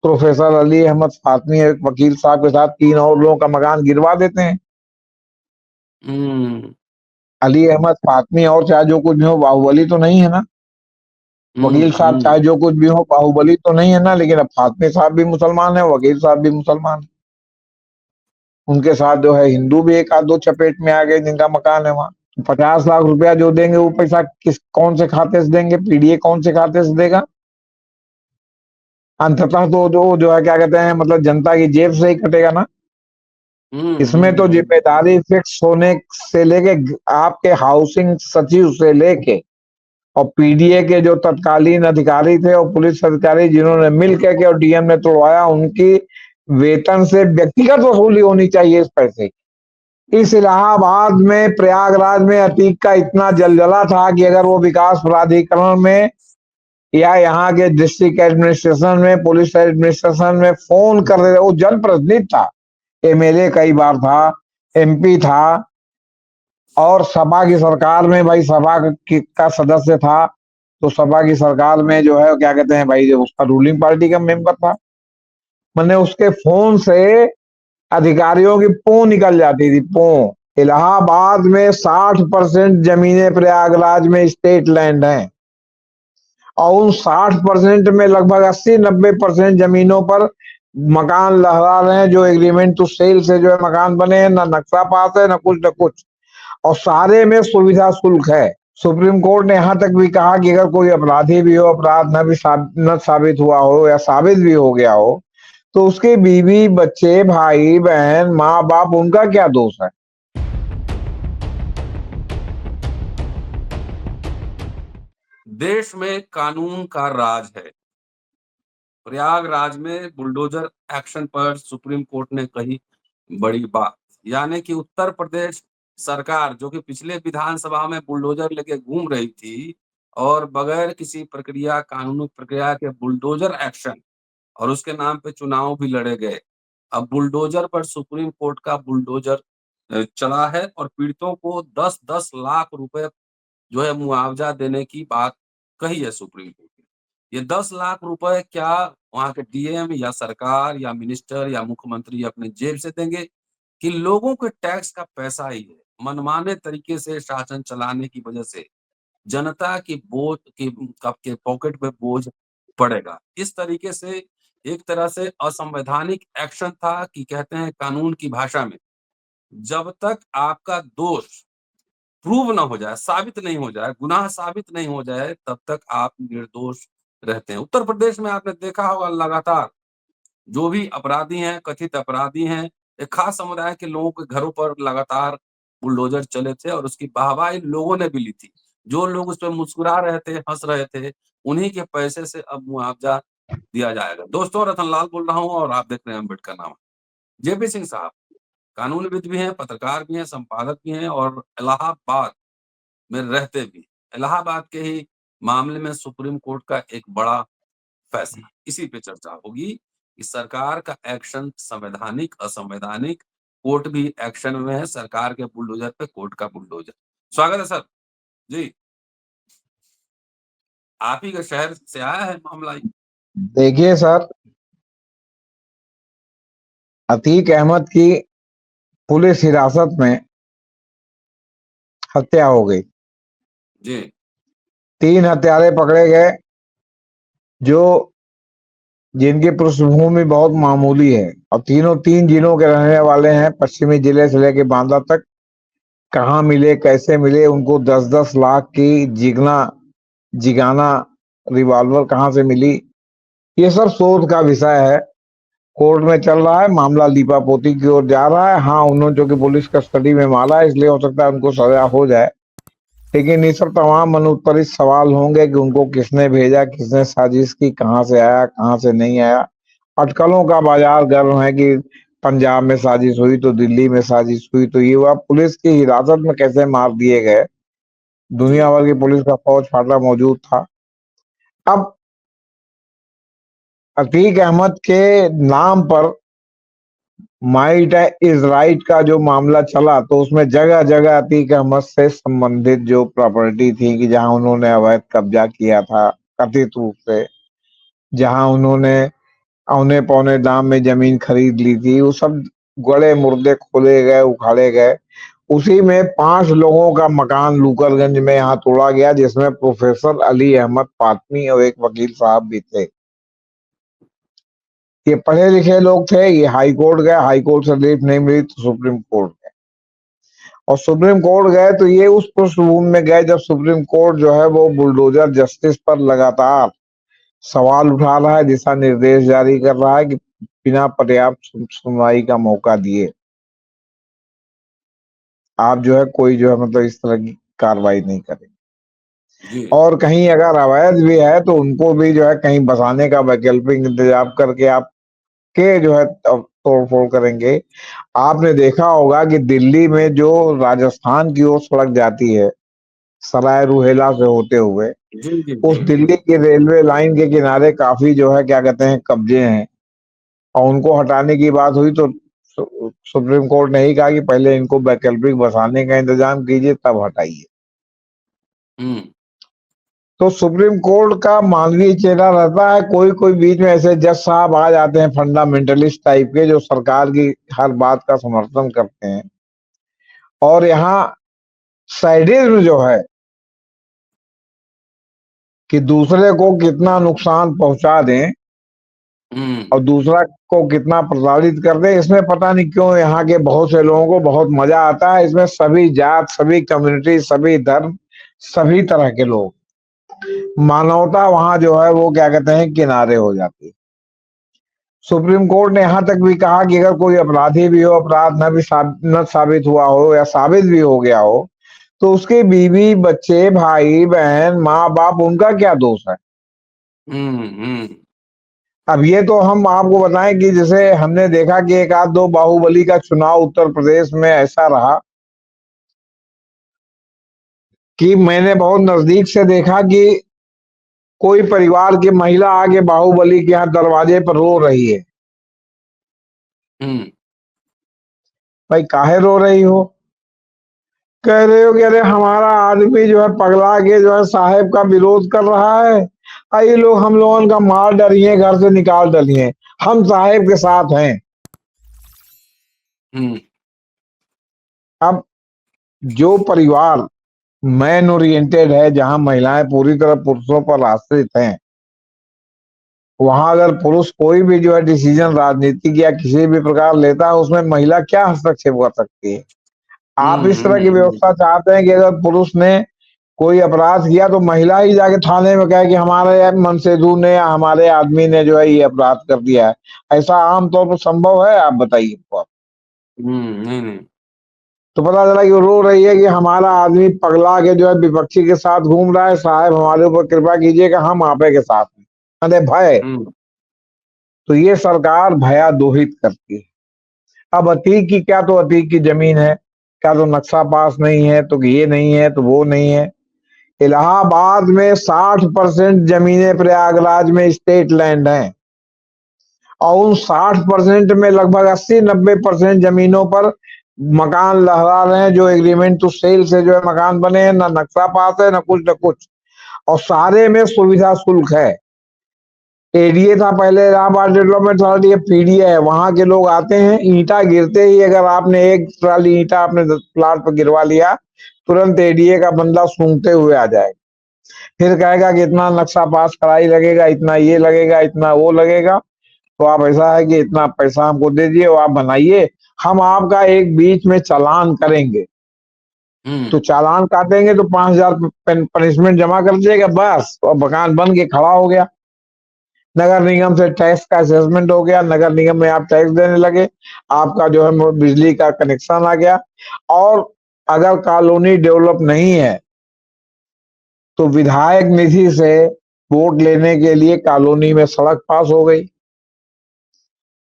Professor Ali Ahmad Fatmi एक वकील साहब के साथ 3 और लोगों का मकान गिरवा देते हैं। हम्म अली अहमद फातमी और चाहे जो कुछ भी हो, बाहुबली तो नहीं है ना। वकील साहब चाहे जो कुछ भी हो, बाहुबली तो नहीं है ना। लेकिन अब फातमी साहब भी मुसलमान है, वकील साहब भी मुसलमान है। उनके साथ जो है हिंदू भी एक आध दो चपेट में आ गए जिनका मकान है वहां। 50 लाख रुपया जो देंगे वो पैसा किस कौन से खाते से देंगे, पीडीए कौन से खाते से देगा। अंततः तो जो है क्या कहते हैं, मतलब जनता की जेब से ही कटेगा ना। इसमें तो जिम्मेदारी फिक्स होने से लेके आपके हाउसिंग सचिव से लेके और पीडीए के जो तत्कालीन अधिकारी थे और पुलिस अधिकारी जिन्होंने मिल के और डीएम ने तोड़वाया, उनकी वेतन से व्यक्तिगत वसूली होनी चाहिए इस पैसे की। इस इलाहाबाद में, प्रयागराज में अतीक का इतना जलजला था कि अगर वो विकास प्राधिकरण में या यहाँ के डिस्ट्रिक्ट एडमिनिस्ट्रेशन में, पुलिस एडमिनिस्ट्रेशन में फोन कर रहे, वो जनप्रतिनिधि था, एमएलए कई बार था, एमपी था, और सपा की सरकार में भाई सपा का सदस्य था। तो सपा की सरकार में जो है क्या कहते हैं भाई, जो उसका रूलिंग पार्टी का मेंबर था, मैंने उसके फोन से अधिकारियों की पो निकल जाती थी, पो। इलाहाबाद में 60% जमीनें प्रयागराज में स्टेट लैंड हैं, और उन 60% में लगभग 80-90% जमीनों पर मकान लहरा रहे हैं, जो एग्रीमेंट टू सेल से जो है मकान बने हैं, ना नक्शा पास है, ना कुछ, और सारे में सुविधा शुल्क है। सुप्रीम कोर्ट ने यहां तक भी कहा कि अगर कोई अपराधी भी हो, अपराध न साबित हुआ हो या साबित भी हो गया हो, तो उसके बीवी बच्चे, भाई बहन, माँ बाप, उनका क्या दोष है। देश में कानून का राज है। प्रयागराज में बुलडोजर एक्शन पर सुप्रीम कोर्ट ने कही बड़ी बात, यानी कि उत्तर प्रदेश सरकार जो कि पिछले विधानसभा में बुलडोजर लेके घूम रही थी और बगैर किसी प्रक्रिया, कानूनी प्रक्रिया के बुलडोजर एक्शन, और उसके नाम पे चुनाव भी लड़े गए। अब बुलडोजर पर सुप्रीम कोर्ट का बुलडोजर चला है और पीड़ितों को 10-10 लाख रुपए जो है मुआवजा देने की बात कही है सुप्रीम कोर्ट ने। ये 10 लाख रुपए क्या वहां के डीएम या सरकार या मिनिस्टर या मुख्यमंत्री अपने जेब से देंगे, कि लोगों के टैक्स का पैसा ही है। मनमाने तरीके से शासन चलाने की वजह से जनता की बोझ के पॉकेट पे बोझ पड़ेगा। इस तरीके से एक तरह से असंवैधानिक एक्शन था, कि कहते हैं कानून की भाषा में, जब तक आपका दोष प्रूव ना हो जाए, साबित नहीं हो जाए, गुनाह साबित नहीं हो जाए, तब तक आप निर्दोष रहते हैं। उत्तर प्रदेश में आपने देखा होगा लगातार जो भी अपराधी हैं, कथित अपराधी हैं, एक खास समुदाय के लोगों के घरों पर लगातार बुलडोजर चले थे और उसकी वाहवाही लोगों ने भी ली थी। जो लोग उस पे मुस्कुरा रहे थे, हँस रहे थे, उन्हीं के पैसे से अब मुआवजा दिया जाएगा। दोस्तों, रतनलाल बोल रहा हूँ और आप देख रहे हैं अम्बेडकर नामा। जेपी सिंह साहब कानूनविद भी हैं, पत्रकार भी हैं, संपादक भी हैं और इलाहाबाद में रहते भी। इलाहाबाद के ही मामले में सुप्रीम कोर्ट का एक बड़ा फैसला, इसी पे चर्चा होगी कि सरकार का एक्शन संवैधानिक, असंवैधानिक। कोर्ट भी एक्शन में है, सरकार के बुलडोजर पे कोर्ट का बुलडोजर। स्वागत है सर जी। आप ही के शहर से आया है मामला ये। देखिए सर, अतीक अहमद की पुलिस हिरासत में हत्या हो गई। जी 3 हत्यारे पकड़े गए, जो जिनकी पृष्ठभूमि बहुत मामूली है, और तीनों 3 जिलों के रहने वाले हैं, पश्चिमी जिले से लेके बांदा तक। कहाँ मिले, कैसे मिले, उनको 10-10 लाख की जिगाना रिवॉल्वर कहाँ से मिली, ये सब शोध का विषय है। कोर्ट में चल रहा है, मामला लीपापोती की ओर जा रहा है। हाँ, उन्होंने जो कि पुलिस कस्टडी में माला है, इसलिए हो सकता है उनको सजा हो जाए। लेकिन ये सब तमाम अनुत्तरित सवाल होंगे कि उनको किसने भेजा, किसने साजिश की, कहाँ से आया, कहाँ से नहीं आया। अटकलों का बाजार गर्म है कि पंजाब में साजिश हुई तो दिल्ली में साजिश हुई, तो ये हुआ पुलिस की हिरासत में कैसे मार दिए गए। जी दुनिया भर की पुलिस का फौज फाटा मौजूद था। अब अतीक अहमद के नाम पर माइट इज राइट का जो मामला चला, तो उसमें जगह जगह अतीक अहमद से संबंधित जो प्रॉपर्टी थी कि जहां उन्होंने अवैध कब्जा किया था कथित रूप से, जहां उन्होंने औने पौने दाम में जमीन खरीद ली थी, वो सब गड़े मुर्दे खोले गए, उखाड़े गए। उसी में 5 लोगों का मकान लूकरगंज में यहाँ तोड़ा गया, जिसमें प्रोफेसर अली अहमद फातमी और एक वकील साहब भी थे। ये पढ़े लिखे लोग थे। ये हाई कोर्ट गए, हाई कोर्ट से रिलीफ नहीं मिली तो सुप्रीम कोर्ट गए, और सुप्रीम कोर्ट गए तो ये उस पृष्ठभूमि में गए जब सुप्रीम कोर्ट जो है वो बुलडोजर जस्टिस पर लगातार सवाल उठा रहा है, दिशा निर्देश जारी कर रहा है कि बिना पर्याप्त सुनवाई का मौका दिए आप जो है कोई जो है मतलब इस तरह की कार्रवाई नहीं करें। और कहीं अगर अवैध भी है तो उनको भी जो है कहीं बसाने का वैकल्पिक इंतजाम करके आप के जो है तोड़ फोड़ करेंगे। आपने देखा होगा कि दिल्ली में जो राजस्थान की ओर सड़क जाती है सराय रुहेला से होते हुए, उस दिल्ली की रेलवे लाइन के किनारे काफी जो है क्या कहते हैं कब्जे हैं, और उनको हटाने की बात हुई तो सुप्रीम कोर्ट ने ही कहा कि पहले इनको वैकल्पिक बसाने का इंतजाम कीजिए तब हटाइए। तो सुप्रीम कोर्ट का मानवीय चेहरा रहता है। कोई कोई बीच में ऐसे जज साहब आ जाते हैं फंडामेंटलिस्ट टाइप के, जो सरकार की हर बात का समर्थन करते हैं। और यहाँ सैडिज्म जो है कि दूसरे को कितना नुकसान पहुंचा दें और दूसरा को कितना प्रताड़ित कर दें, इसमें पता नहीं क्यों यहाँ के बहुत से लोगों को बहुत मजा आता है। इसमें सभी जात, सभी कम्युनिटी, सभी धर्म, सभी तरह के लोग, मानवता वहां जो है वो क्या कहते हैं किनारे हो जाती है। सुप्रीम कोर्ट ने यहां तक भी कहा कि अगर कोई अपराधी भी हो, अपराध न साबित हुआ हो या साबित भी हो गया हो, तो उसके बीवी बच्चे, भाई बहन, माँ बाप, उनका क्या दोष है। अब ये तो हम आपको बताएं कि जैसे हमने देखा कि एक आध दो बाहुबली का चुनाव उत्तर प्रदेश में ऐसा रहा कि मैंने बहुत नजदीक से देखा कि कोई परिवार की महिला आके बाहुबली के यहाँ दरवाजे पर रो रही है। भाई काहे रो रही हो? कह रहे हो कि अरे हमारा आदमी जो है पगला के जो है साहेब का विरोध कर रहा है, ये लोग हम लोगों का मार डरिए, घर से निकाल डरिए, हम साहेब के साथ हैं। अब जो परिवार मैन ओरिएंटेड है, जहां महिलाएं पूरी तरह पुरुषों पर आश्रित हैं, वहां अगर पुरुष कोई भी जो है डिसीजन राजनीतिक या किसी भी प्रकार लेता है, उसमें महिला क्या हस्तक्षेप कर सकती है? आप इस तरह की व्यवस्था चाहते हैं कि अगर पुरुष ने कोई अपराध किया तो महिला ही जाके थाने में कहे कि हमारे मनसेधु ने या हमारे आदमी ने जो है ये अपराध कर दिया है। ऐसा आमतौर पर संभव है? आप बताइए। नहीं। तो पता चला कि वो रो रही है कि हमारा आदमी पगला के जो है विपक्षी के साथ घूम रहा है, साहब हमारे ऊपर कृपा कीजिएगा, हम आपे के साथ हैं। अरे भय, तो ये सरकार भया दोहित करती है। अब अतीक की क्या, तो अतीक की जमीन है, क्या तो नक्शा पास नहीं है, तो ये नहीं है, तो वो नहीं है। इलाहाबाद में 60% जमीनें प्रयागराज में स्टेट लैंड हैं, और उन 60% में लगभग 80-90% जमीनों पर मकान लहरा रहे हैं, जो एग्रीमेंट टू सेल से जो है मकान बने हैं, ना नक्शा पास है, ना कुछ, और सारे में सुविधा शुल्क है। एडीए था पहले, इलाहाबाद डेवलपमेंट अथॉरिटी, ये पीडीए है। वहां के लोग आते हैं, ईंटा गिरते ही अगर आपने एक ट्राली ईंटा अपने प्लाट पर गिरवा लिया, तुरंत एडीए का बंदा सूंघते हुए आ जाएगा, फिर कहेगा कि इतना नक्शा पास कराई लगेगा, इतना ये लगेगा, इतना वो लगेगा, तो आप ऐसा है कि इतना पैसा हमको दे दिए और आप बनाइए, हम आपका एक बीच में चालान करेंगे। तो चालान काटेंगे तो 5,000 पनिशमेंट जमा कर दिएगा, बस, और मकान बन के खड़ा हो गया। नगर निगम से टैक्स का असेसमेंट हो गया, नगर निगम में आप टैक्स देने लगे, आपका जो है बिजली का कनेक्शन आ गया। और अगर कॉलोनी डेवलप नहीं है तो विधायक निधि से वोट लेने के लिए कॉलोनी में सड़क पास हो गई,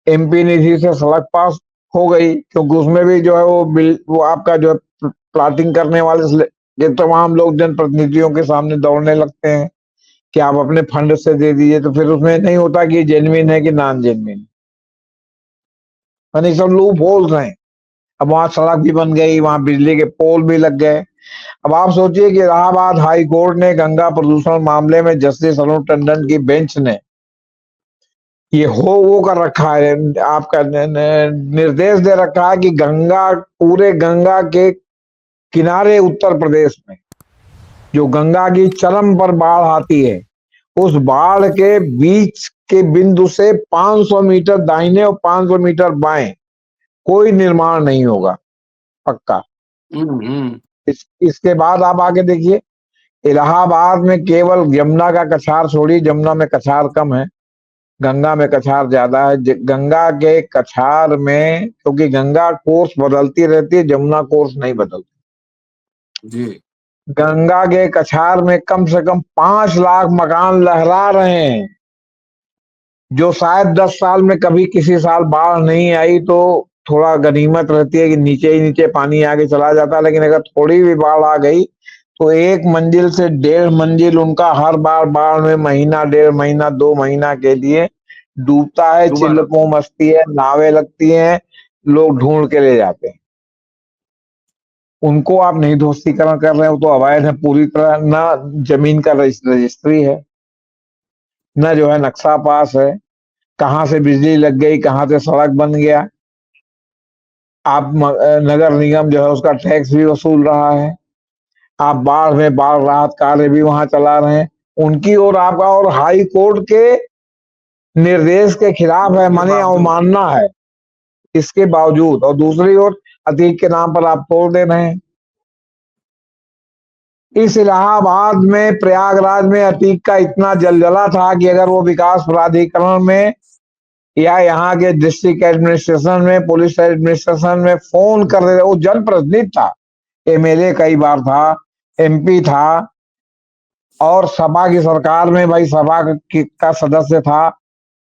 एमपी निधि से सड़क पास हो गई, क्योंकि उसमें भी जो है वो आपका जो है प्लाटिंग करने वाले ये तमाम लोग जनप्रतिनिधियों के सामने दौड़ने लगते हैं कि आप अपने फंड से दे दीजिए, तो फिर उसमें नहीं होता कि जेन्युइन है कि नॉन जेन्युइन, यानी सब लूप होल्स हैं। अब वहां सड़क भी बन गई, वहां बिजली के पोल भी लग गए। अब आप सोचिए कि इलाहाबाद हाई कोर्ट ने गंगा प्रदूषण मामले में जस्टिस अरुण टंडन की बेंच ने ये वो कर रखा है, आपका निर्देश दे रखा है कि गंगा, पूरे गंगा के किनारे उत्तर प्रदेश में जो गंगा की चरम पर बाढ़ आती है, उस बाढ़ के बीच के बिंदु से 500 मीटर दाहिने और 500 मीटर बाएं कोई निर्माण नहीं होगा, पक्का। इसके बाद आप आगे देखिए, इलाहाबाद में केवल यमुना का कछार छोड़िए, यमुना में कछार कम है, गंगा में कछार ज्यादा है। गंगा के कछार में, क्योंकि गंगा कोर्स बदलती रहती है, यमुना कोर्स नहीं बदलती जी। गंगा के कछार में कम से कम 5 लाख मकान लहरा रहे हैं, जो शायद 10 साल में कभी किसी साल बाढ़ नहीं आई तो थोड़ा गनीमत रहती है कि नीचे ही नीचे पानी आगे चला जाता है, लेकिन अगर थोड़ी भी बाढ़ आ गई तो 1 मंजिल से 1.5 मंजिल उनका हर बार बाढ़ में महीना, 1.5 महीना, 2 महीना के लिए डूबता है। डूबा रहता चिल्लपों मचती है, नावें लगती हैं, लोग ढूंढ के ले जाते हैं। उनको आप नहीं ध्वस्तीकरण कर रहे हो तो अवैध है पूरी तरह। ना जमीन का रजिस्ट्री है, न जो है नक्शा पास है, कहाँ से बिजली लग गई, कहाँ से सड़क बन गया। आप नगर निगम जो है उसका टैक्स भी वसूल रहा है, आप बाढ़ में बाढ़ राहत कार्य भी वहां चला रहे हैं उनकी, और आपका और हाई कोर्ट के निर्देश के खिलाफ है, के माने बावजूद। अवमानना है इसके बावजूद। और दूसरी ओर अतीक के नाम पर आप तोड़ दे रहे हैं। इस इलाहाबाद में, प्रयागराज में अतीक का इतना जलजला था कि अगर वो विकास प्राधिकरण में या यहाँ के डिस्ट्रिक्ट एडमिनिस्ट्रेशन में, पुलिस एडमिनिस्ट्रेशन में फोन कर रहे, वो जनप्रतिनिधि था, एमएलए कई बार था, एमपी था, और सपा की सरकार में भाई सपा का सदस्य था,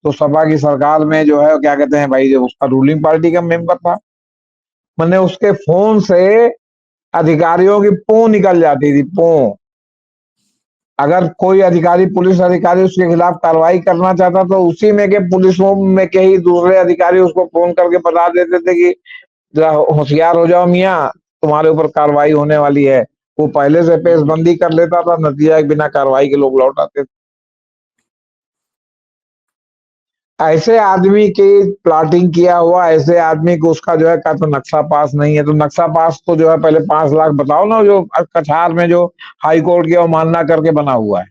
तो सपा की सरकार में जो है क्या कहते हैं भाई, जो उसका रूलिंग पार्टी का मेंबर था, मैंने उसके फोन से अधिकारियों की पो निकल जाती थी, पो। अगर कोई अधिकारी, पुलिस अधिकारी उसके खिलाफ कार्रवाई करना चाहता तो उसी में के पुलिसों में के ही दूसरे अधिकारी उसको फोन करके बता देते थे कि जरा होशियार हो जाओ मियाँ, तुम्हारे ऊपर कार्रवाई होने वाली है। वो पहले से पेशबंदी कर लेता था, नतीजा बिना कार्रवाई के लोग लौट आते थे। ऐसे आदमी की प्लाटिंग किया हुआ, ऐसे आदमी को उसका जो है का तो नक्शा पास नहीं है, तो नक्शा पास तो जो है पहले 5 लाख बताओ ना, जो कछार में जो हाई कोर्ट की अवमानना करके बना हुआ है।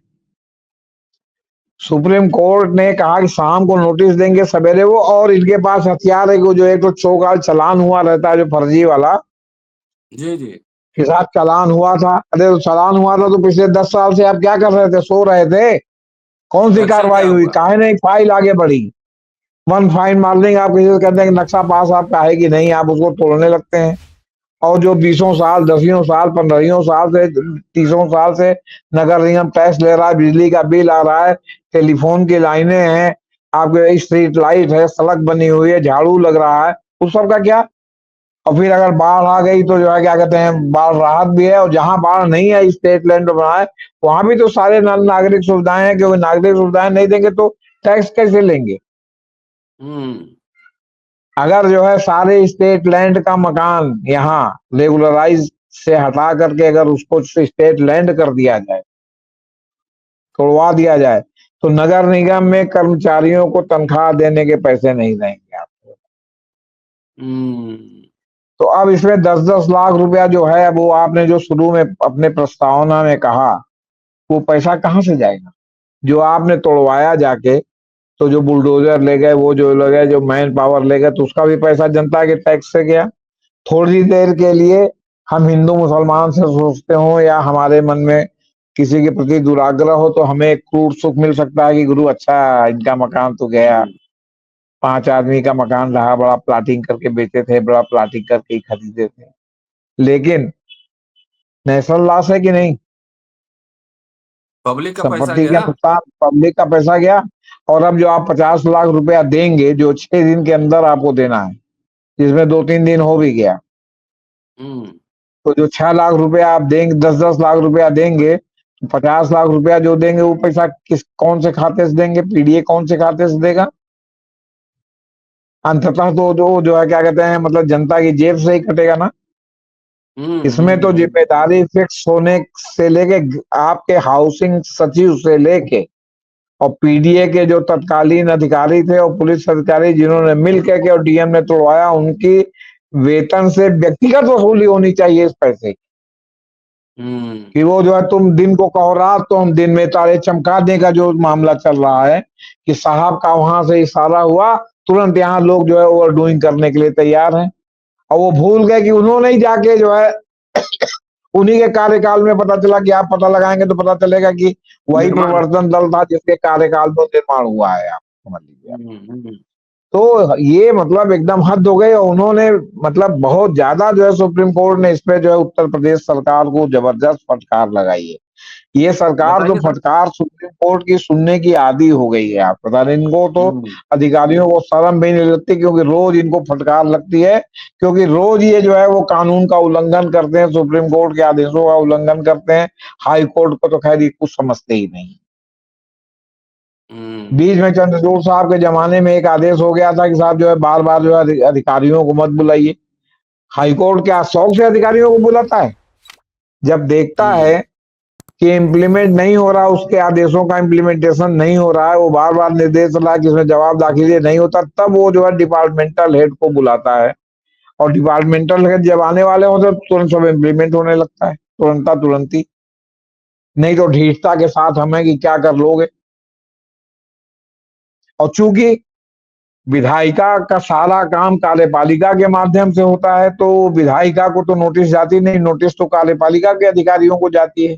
सुप्रीम कोर्ट ने कहा कि शाम को नोटिस देंगे सवेरे वो, और इनके पास हथियार है जो एक तो चौकाल चालान हुआ रहता है जो फर्जी वाला, जी जी। के साथ चालान हुआ था। अरे तो चालान हुआ था तो पिछले 10 साल से आप क्या कर रहे थे, सो रहे थे? कौन सी एक्शन कार्रवाई क्या हुई, हुआ? काहे नहीं फाइल आगे बढ़ी? वन फाइन मार देंगे, आप किसी से कहते हैं कि नक्शा पास आपका है कि नहीं, आप उसको तोड़ने लगते हैं। और जो 20 साल, 10 साल, 15 साल से, 30 साल से नगर निगम टैक्स ले रहा है, बिजली का बिल आ रहा है, टेलीफोन की लाइनें हैं, आपके स्ट्रीट लाइट है, सड़क बनी हुई है, झाड़ू लग रहा है, उस सब का क्या? और फिर अगर बाढ़ आ गई तो जो है क्या कहते हैं, बाढ़ राहत भी है, और जहां बाढ़ नहीं है, स्टेट लैंड में बना है, वहां भी तो सारे नागरिक सुविधाएं हैं, क्योंकि नागरिक सुविधाएं नहीं देंगे तो टैक्स कैसे लेंगे? अगर जो है सारे स्टेट लैंड का मकान यहाँ रेगुलराइज से हटा करके अगर उसको स्टेट लैंड कर दिया जाए, तोड़वा दिया जाए, तो नगर निगम में कर्मचारियों को तनख्वाह देने के पैसे नहीं देंगे आपको। तो अब इसमें 10-10 लाख रुपया जो है, वो आपने जो शुरू में अपने प्रस्तावना में कहा, वो पैसा कहाँ से जाएगा? जो आपने तोड़वाया जाके, तो जो बुलडोजर ले गए, वो जो ले गए, जो मैन पावर ले गए, तो उसका भी पैसा जनता के टैक्स से गया। थोड़ी देर के लिए हम हिंदू मुसलमान से सोचते हो या हमारे मन में किसी के प्रति दुराग्रह हो, तो हमें एक क्रूर सुख मिल सकता है कि गुरु अच्छा इनका मकान तो गया, 5 आदमी का मकान रहा, बड़ा प्लाटिंग करके बेचे थे, बड़ा प्लाटिंग करके ही खरीदे थे। लेकिन नेशनल लॉस है कि नहीं? पब्लिक का पैसा संपत्ति गया का ना। नुकसान, पब्लिक का पैसा गया। और अब जो आप 50 लाख रुपया देंगे, जो 6 दिन के अंदर आपको देना है, जिसमें 2-3 दिन हो भी गया, तो जो 6 लाख रुपया आप देंगे, 10-10 लाख रुपया देंगे, 50 लाख रुपया जो देंगे, वो पैसा किस, कौन से खाते से देंगे? पीडीए कौन से खाते से देगा? अंततः तो जो है क्या कहते हैं, मतलब जनता की जेब से ही कटेगा ना। इसमें तो जिम्मेदारी फिक्स होने से लेके, आपके हाउसिंग सचिव से लेके और पीडीए के जो तत्कालीन अधिकारी थे और पुलिस अधिकारी जिन्होंने मिल के और डीएम ने तोड़वाया, उनकी वेतन से व्यक्तिगत वसूली होनी चाहिए इस पैसे की। कि वो जो है तुम दिन को कहो रात तो हम दिन में तारे चमका दें का जो मामला चल रहा है कि साहब का वहां से इशारा हुआ, तुरंत यहाँ लोग जो है ओवर डूइंग करने के लिए तैयार हैं। और वो भूल गए कि उन्होंने ही जाके जो है उन्हीं के कार्यकाल में पता चला कि आप पता लगाएंगे तो पता चलेगा कि वही प्रवर्तन दल था जिसके कार्यकाल में निर्माण हुआ है, आप समझ लीजिए। तो ये मतलब एकदम हद हो गई। और उन्होंने मतलब बहुत ज्यादा जो है सुप्रीम कोर्ट ने इस पे जो है उत्तर प्रदेश सरकार को जबरदस्त फटकार लगाई है। ये सरकार तो फटकार सुप्रीम कोर्ट की सुनने की आदी हो गई है। आप पता नहीं, इनको तो अधिकारियों को शर्म भी नहीं लगती, क्योंकि रोज इनको फटकार लगती है, क्योंकि रोज ये जो है वो कानून का उल्लंघन करते हैं, सुप्रीम कोर्ट के आदेशों का उल्लंघन करते हैं। हाई कोर्ट को तो खैर ये कुछ समझते ही नहीं। बीच में चंद्रचूड़ साहब के जमाने में एक आदेश हो गया था कि साहब जो है बार बार जो है अधिकारियों को मत बुलाइए। हाईकोर्ट क्या शौक से अधिकारियों को बुलाता है? जब देखता है कि इम्प्लीमेंट नहीं हो रहा, उसके आदेशों का इम्प्लीमेंटेशन नहीं हो रहा है, वो बार बार निर्देश रहा है कि इसमें जवाब दाखिल नहीं होता, तब वो जो है डिपार्टमेंटल हेड को बुलाता है। और डिपार्टमेंटल हेड जब आने वाले हो तो तुरंत सब इम्प्लीमेंट होने लगता है, तुरंत ही। नहीं तो ढीठता के साथ हमें कि क्या कर लोगे। और चूंकि विधायिका का सारा काम कार्यपालिका के माध्यम से होता है, तो विधायिका को तो नोटिस जाती नहीं, नोटिस तो कार्यपालिका के अधिकारियों को जाती है।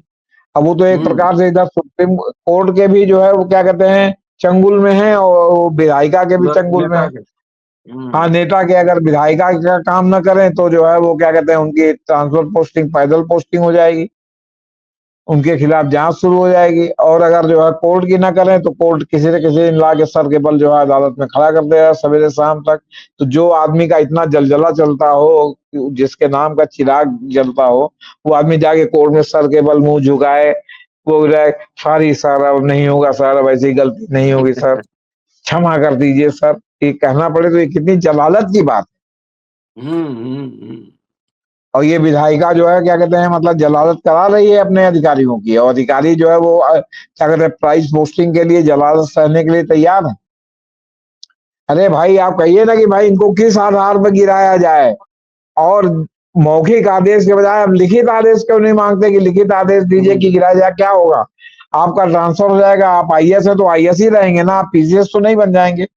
अब वो तो एक प्रकार से इधर सुप्रीम कोर्ट के भी जो है वो क्या कहते हैं चंगुल में है, और विधायिका के भी चंगुल में है। हाँ, नेता के अगर विधायिका का काम न करें तो जो है वो क्या कहते हैं उनकी ट्रांसफर पोस्टिंग, पैदल पोस्टिंग हो जाएगी, उनके खिलाफ जांच शुरू हो जाएगी। और अगर जो है कोर्ट की ना करें तो कोर्ट किसी न किसी दिन ला के सर के बल जो है अदालत में खड़ा कर देगा सवेरे शाम तक। तो जो आदमी का इतना जलजला चलता हो, जिसके नाम का चिराग जलता हो, वो आदमी जाके कोर्ट में सर के बल मुंह झुकाए, वो सॉरी सर अब नहीं होगा सर, अब ऐसी गलती नहीं होगी सर, क्षमा कर दीजिए सर, ये कहना पड़े तो ये कितनी जलालत की बात है। और ये विधायिका जो है क्या कहते हैं मतलब जलालत करा रही है अपने अधिकारियों की, और अधिकारी जो है वो क्या कहते हैं प्राइस पोस्टिंग के लिए जलालत सहने के लिए तैयार है। अरे भाई आप कहिए ना कि भाई इनको किस आधार पर गिराया जाए, और मौखिक आदेश के बजाय अब लिखित आदेश क्यों नहीं मांगते कि लिखित आदेश दीजिए कि गिराया जाए। क्या होगा, आपका ट्रांसफर हो जाएगा, आप आईएएस है तो आईएएस ही रहेंगे ना, आप पीसीएस तो नहीं बन जाएंगे।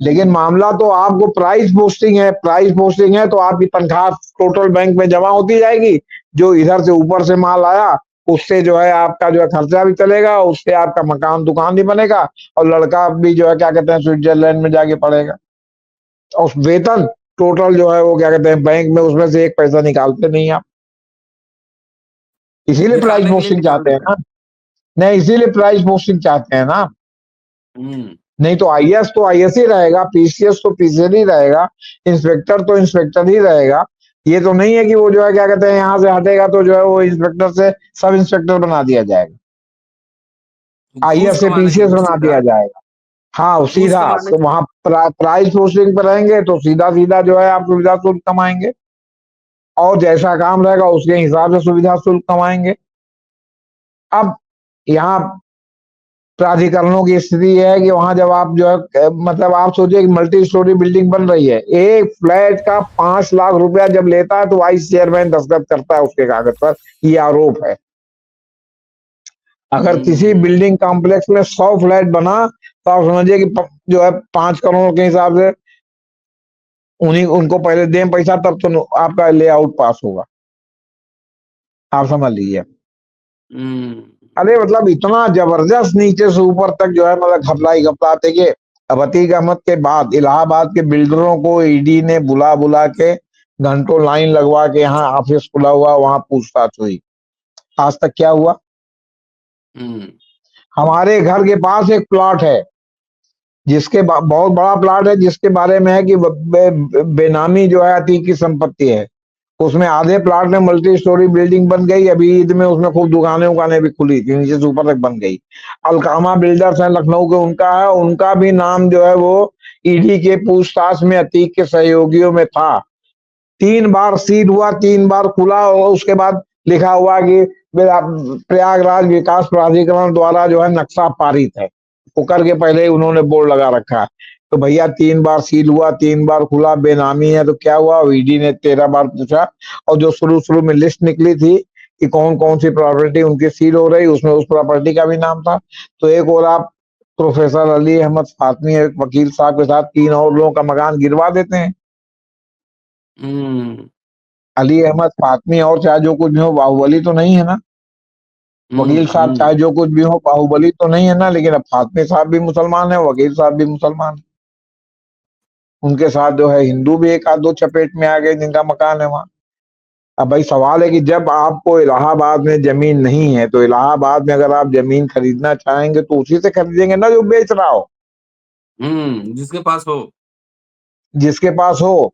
लेकिन मामला तो आपको प्राइस पोस्टिंग है, प्राइस पोस्टिंग है तो आपकी तनख्वाह टोटल बैंक में जमा होती जाएगी, जो इधर से ऊपर से माल आया उससे जो है आपका जो है खर्चा भी चलेगा, उससे आपका मकान दुकान भी बनेगा, और लड़का भी जो है क्या कहते हैं स्विट्जरलैंड में जाके पढ़ेगा। और वेतन टोटल जो है वो क्या कहते हैं बैंक में उसमें से एक पैसा निकालते नहीं आप, इसीलिए प्राइस पोस्टिंग चाहते हैं ना। नहीं, इसीलिए प्राइस पोस्टिंग चाहते हैं ना। नहीं तो आईएएस ही रहेगा, पीसीएस तो पीसीएस ही रहेगा, इंस्पेक्टर तो इंस्पेक्टर ही रहेगा। ये तो नहीं है कि वो जो है क्या कहते हैं यहाँ से हटेगा तो जो है वो इंस्पेक्टर से सब इंस्पेक्टर बना दिया जाएगा, आईएएस से पीसीएस बना दिया जाएगा। हाँ, सीधा वहां प्राइस पोस्टिंग पर रहेंगे तो सीधा सीधा जो है आप सुविधा शुल्क कमाएंगे, और जैसा काम रहेगा उसके हिसाब से सुविधा शुल्क कमाएंगे। अब यहाँ प्राधिकरणों की स्थिति है कि वहां जब आप जो है मतलब आप सोचिए कि मल्टी स्टोरी बिल्डिंग बन रही है, एक फ्लैट का 5 लाख रुपया जब लेता है तो वाइस चेयरमैन दस्तखत करता है उसके कागज पर, ये आरोप है। अगर किसी बिल्डिंग कॉम्प्लेक्स में 100 फ्लैट बना तो आप समझिए कि जो है 5 करोड़ के हिसाब से उन्हीं उनको पहले दें पैसा, तब तो आपका लेआउट पास होगा, आप समझ लीजिए। अरे मतलब इतना जबरदस्त नीचे से ऊपर तक जो है मतलब घपलाई घपलाते के। अब अतीक अहमद के बाद इलाहाबाद के बिल्डरों को ईडी ने बुला बुला के घंटों लाइन लगवा के यहाँ ऑफिस खुला हुआ, वहां पूछताछ हुई। आज तक क्या हुआ? हमारे घर के पास एक प्लॉट है जिसके बहुत बड़ा प्लॉट है, जिसके बारे में है कि बेनामी जो है अतीक की संपत्ति है। उसमें आधे प्लॉट में मल्टी स्टोरी बिल्डिंग बन गई, अभी ईद में उसमें खूब दुकानें उकानें भी खुली थी, नीचे से ऊपर तक बन गई। अलकामा बिल्डर्स है लखनऊ के, उनका है, उनका भी नाम जो है वो ईडी के पूछताछ में अतीक के सहयोगियों में था। 3 बार सील हुआ, 3 बार खुला, और उसके बाद लिखा हुआ कि प्रयागराज विकास प्राधिकरण द्वारा जो है नक्शा पारित है, वो करके पहले ही उन्होंने बोर्ड लगा रखा है। तो भैया 3 बार सील हुआ, 3 बार खुला, बेनामी है, तो क्या हुआ, ईडी ने 13 बार पूछा, और जो शुरू-शुरू में लिस्ट निकली थी कि कौन-कौन सी प्रॉपर्टी उनकी सील हो रही, उसमें उस प्रॉपर्टी का भी नाम था। तो एक और आप प्रोफेसर अली अहमद फातमी, एक वकील साहब के साथ 3 और लोगों का मकान गिरवा देते हैं। अली अहमद फातमी और चाहे जो कुछ भी हो, बाहुबली तो नहीं है ना। वकील साहब चाहे जो कुछ भी हो, बाहुबली तो नहीं है ना, लेकिन अब फातमी साहब भी मुसलमान है, वकील साहब भी मुसलमान है। उनके साथ जो है हिंदू भी एक आध दो चपेट में आ गए जिनका मकान है वहां। अब भाई सवाल है कि जब आपको इलाहाबाद में जमीन नहीं है, तो इलाहाबाद में अगर आप जमीन खरीदना चाहेंगे तो उसी से खरीदेंगे ना जो बेच रहा हो, जिसके पास हो। जिसके पास हो।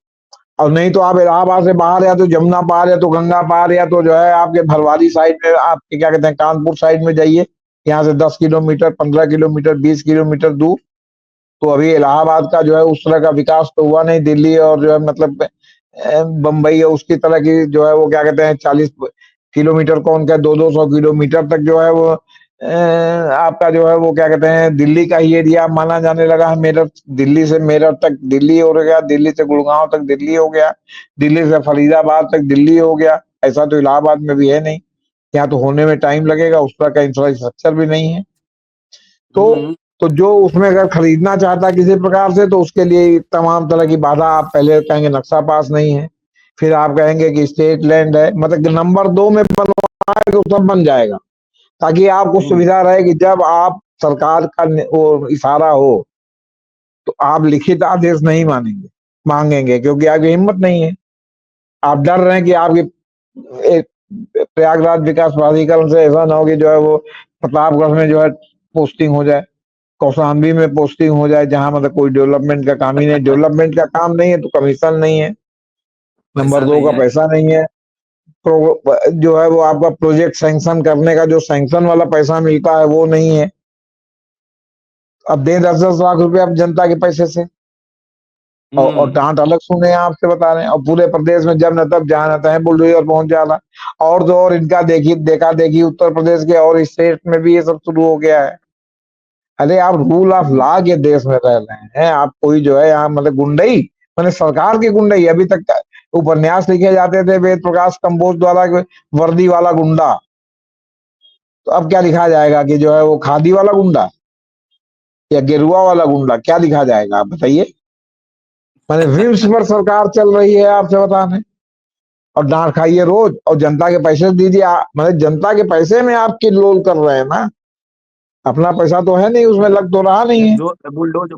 और नहीं तो आप इलाहाबाद से बाहर, या तो जमुना पार, या तो गंगा पार, या तो जो है आपके भरवारी साइड में, आपके क्या कहते हैं, कानपुर साइड में जाइए, यहाँ से 10 किलोमीटर, 15 किलोमीटर, 20 किलोमीटर दूर। तो अभी इलाहाबाद का जो है उस तरह का विकास तो हुआ नहीं। दिल्ली और जो है मतलब बम्बई है उसकी तरह की जो है वो क्या कहते हैं 40 किलोमीटर, कौन क्या 200-200 किलोमीटर तक जो है वो आपका जो है वो क्या कहते हैं दिल्ली का ही एरिया माना जाने लगा है। मेरठ, दिल्ली से मेरठ तक दिल्ली हो गया, दिल्ली से गुड़गांव तक दिल्ली हो गया, दिल्ली से फरीदाबाद तक दिल्ली हो गया। ऐसा तो इलाहाबाद में भी है नहीं, यहाँ तो होने में टाइम लगेगा, उस तरह का इंफ्रास्ट्रक्चर भी नहीं है। तो जो उसमें अगर खरीदना चाहता है किसी प्रकार से, तो उसके लिए तमाम तरह की बाधा। आप पहले कहेंगे नक्शा पास नहीं है, फिर आप कहेंगे कि स्टेट लैंड है, मतलब नंबर 2 में बनवाए तो सब बन जाएगा, ताकि आपको सुविधा रहे कि जब आप सरकार का वो इशारा हो तो आप लिखित आदेश नहीं मांगेंगे, क्योंकि आपकी हिम्मत नहीं है। आप डर रहे हैं कि आपकी प्रयागराज विकास प्राधिकरण से ऐसा ना हो कि जो है वो प्रतापगढ़ में जो है पोस्टिंग हो जाए, कौशाम्बी में पोस्टिंग हो जाए, जहां मतलब कोई डेवलपमेंट का काम ही नहीं। डेवलपमेंट का काम नहीं है तो कमीशन नहीं है, नंबर 2 का पैसा नहीं है। तो जो है वो आपका प्रोजेक्ट सैंक्शन करने का जो सैंक्शन वाला पैसा मिलता है वो नहीं है। अब दे 10-10 लाख रुपए अब जनता के पैसे से, और डांट अलग सुने हैं आपसे बता रहे हैं। और पूरे प्रदेश में जब न तब जहां न तब बुलडोजर पहुंच जा रहा। और तो और इनका देखा देखी उत्तर प्रदेश के और स्टेट में भी ये सब शुरू हो गया है। अरे आप रूल ऑफ लॉ के देश में रह रहे हैं, आप कोई जो है यहाँ मतलब गुंडई, मैंने सरकार की गुंडई। अभी तक उपन्यास लिखे जाते थे वेद प्रकाश कंबोज द्वारा, वर्दी वाला गुंडा, तो अब क्या लिखा जाएगा कि जो है वो खादी वाला गुंडा या गेरुआ वाला गुंडा, क्या लिखा जाएगा आप बताइए। मैंने विम्स पर सरकार चल रही है आपसे बताने, और डांट खाइए रोज, और जनता के पैसे दीजिए। मतलब जनता के पैसे में आप किलोल कर रहे हैं ना, अपना पैसा तो है नहीं उसमें, लग तो रहा नहीं है। जो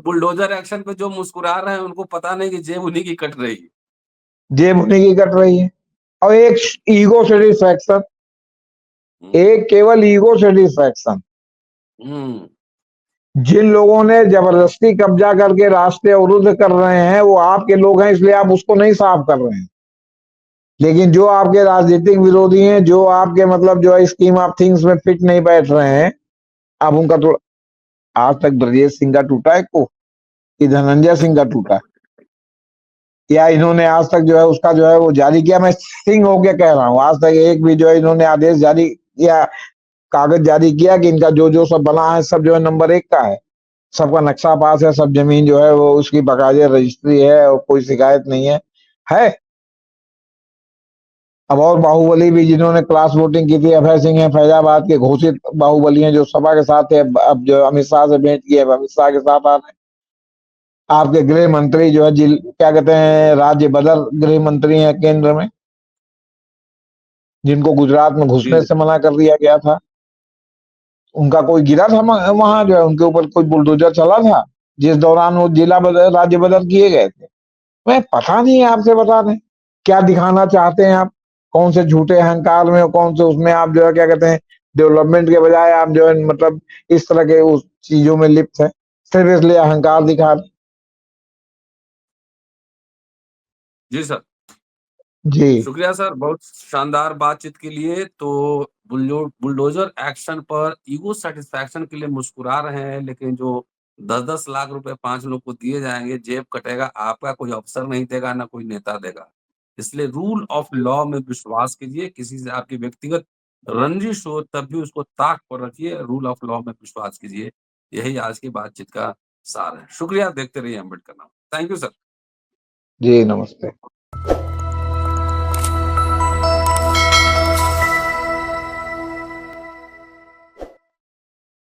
बुलडोजर एक्शन पे जो मुस्कुरा रहे हैं उनको पता नहीं कि जेब उन्हीं की कट रही है। जेब उन्हीं की कट रही है। और एक ईगो सेटिस्फैक्शन, एक केवल ईगो सेटिस्फैक्शन। जिन लोगों ने जबरदस्ती कब्जा करके रास्ते अवरुद्ध कर रहे हैं वो आपके लोग हैं, इसलिए आप उसको नहीं साफ कर रहे हैं। लेकिन जो आपके राजनीतिक विरोधी हैं, जो आपके मतलब जो है स्कीम ऑफ थिंग्स में फिट नहीं बैठ रहे हैं, आप उनका थोड़ा। आज तक ब्रजेश सिंह का टूटा है को, कि धनंजय सिंह का टूटा, या इन्होंने आज तक जो है उसका जो है वो जारी किया। मैं सिंह होके कह रहा हूं, आज तक एक भी जो है इन्होंने आदेश जारी किया, कागज जारी किया कि इनका जो जो सब बना है सब जो है नंबर 1 का है, सबका नक्शा पास है, सब जमीन जो है वो उसकी बाकायदे रजिस्ट्री है और कोई शिकायत नहीं है। अब और बाहुबली भी जिन्होंने क्लास वोटिंग की थी, अभय सिंह है फैजाबाद के घोषित बाहुबली हैं, जो सभा के साथ है, अब जो अमित शाह से भेंट की है, अमित शाह के साथ आ रहे हैं। आपके गृह मंत्री जो है क्या कहते हैं राज्य बदल गृह मंत्री हैं केंद्र में, जिनको गुजरात में घुसने से मना कर दिया गया था, उनका कोई गिरा था वहां जो है, उनके ऊपर कोई बुलडोजर चला था जिस दौरान वो जिला बदल राज्य बदल किए गए थे। मैं पता नहीं है, आपसे बता दें क्या दिखाना चाहते हैं आप, कौन से झूठे अहंकार में और कौन से उसमें आप जो है क्या कहते हैं डेवलपमेंट के बजाय आप जो है मतलब इस तरह के उस चीजों में लिप्त है, सिर्फ इसलिए अहंकार दिखा रहे। जी सर। जी शुक्रिया सर, बहुत शानदार बातचीत के लिए। तो बुलडोजर एक्शन पर ईगो सेटिस्फैक्शन के लिए मुस्कुरा रहे हैं, लेकिन जो 10-10 लाख रुपए 5 लोग को दिए जाएंगे, जेब कटेगा, आपका कोई अफसर नहीं देगा, ना कोई नेता देगा। इसलिए रूल ऑफ लॉ में विश्वास कीजिए। किसी से आपकी व्यक्तिगत रंजिश हो तब भी उसको ताक पर रखिए, रूल ऑफ लॉ में विश्वास कीजिए। यही आज की बातचीत का सार है। शुक्रिया, देखते रहिए अम्बेडकर नामा। Thank you sir. जी, नमस्ते।